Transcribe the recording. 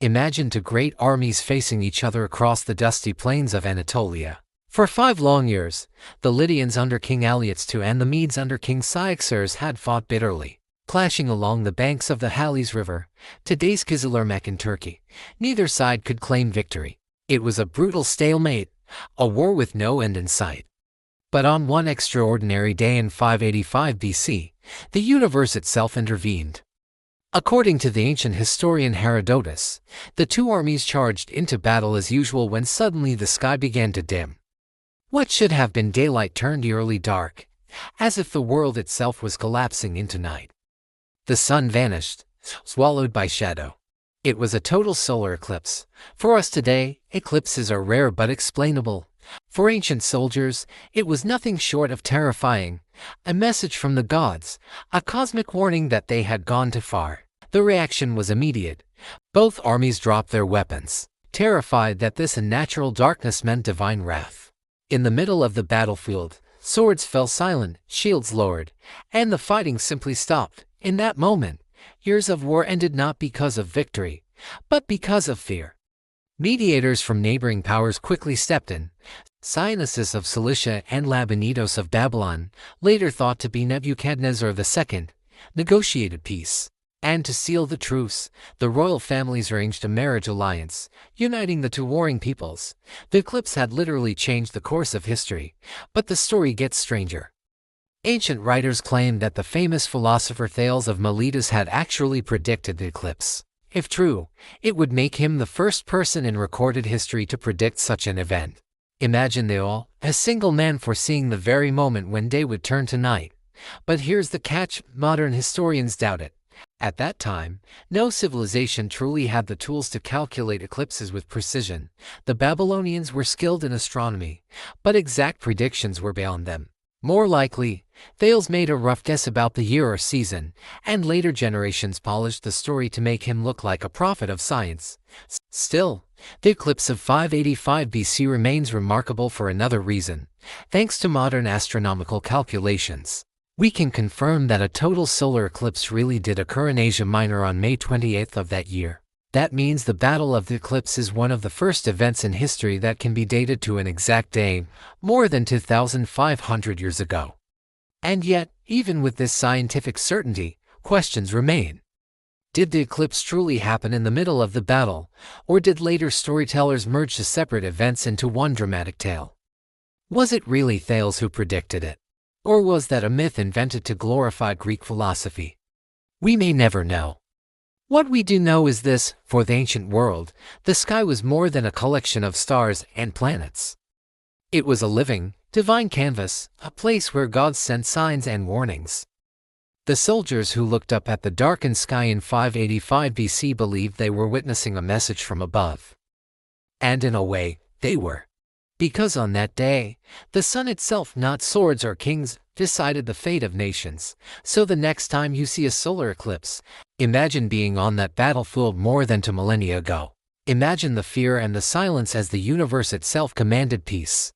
Imagine two great armies facing each other across the dusty plains of Anatolia. For 5 long years, the Lydians under King Alyats II and the Medes under King Cyaxares had fought bitterly, clashing along the banks of the Halys River, today's Kızılırmak in Turkey. Neither side could claim victory. It was a brutal stalemate, a war with no end in sight. But on one extraordinary day in 585 BC, the universe itself intervened. According to the ancient historian Herodotus, the two armies charged into battle as usual when suddenly the sky began to dim. What should have been daylight turned eerily dark, as if the world itself was collapsing into night. The sun vanished, swallowed by shadow. It was a total solar eclipse. For us today, eclipses are rare but explainable. For ancient soldiers, it was nothing short of terrifying. A message from the gods, a cosmic warning that they had gone too far. The reaction was immediate. Both armies dropped their weapons, terrified that this unnatural darkness meant divine wrath. In the middle of the battlefield, swords fell silent, shields lowered, and the fighting simply stopped. In that moment, years of war ended not because of victory, but because of fear. Mediators from neighboring powers quickly stepped in. Dionysius of Cilicia and Labanidos of Babylon, later thought to be Nebuchadnezzar II, negotiated peace. And to seal the truce, the royal families arranged a marriage alliance, uniting the two warring peoples. The eclipse had literally changed the course of history, but the story gets stranger. Ancient writers claim that the famous philosopher Thales of Miletus had actually predicted the eclipse. If true, it would make him the first person in recorded history to predict such an event. Imagine a single man foreseeing the very moment when day would turn to night. But here's the catch: modern historians doubt it. At that time, no civilization truly had the tools to calculate eclipses with precision. The Babylonians were skilled in astronomy, but exact predictions were beyond them. More likely, Thales made a rough guess about the year or season, and later generations polished the story to make him look like a prophet of science. Still, the eclipse of 585 BC remains remarkable for another reason. Thanks to modern astronomical calculations, we can confirm that a total solar eclipse really did occur in Asia Minor on May 28th of that year. That means the Battle of the Eclipse is one of the first events in history that can be dated to an exact day, more than 2,500 years ago. And yet, even with this scientific certainty, questions remain. Did the eclipse truly happen in the middle of the battle, or did later storytellers merge the separate events into one dramatic tale? Was it really Thales who predicted it? Or was that a myth invented to glorify Greek philosophy? We may never know. What we do know is this: for the ancient world, the sky was more than a collection of stars and planets. It was a living, divine canvas, a place where God sent signs and warnings. The soldiers who looked up at the darkened sky in 585 BC believed they were witnessing a message from above. And in a way, they were. Because on that day, the sun itself, not swords or kings, decided the fate of nations. So the next time you see a solar eclipse, imagine being on that battlefield more than 2 millennia ago. Imagine the fear and the silence as the universe itself commanded peace.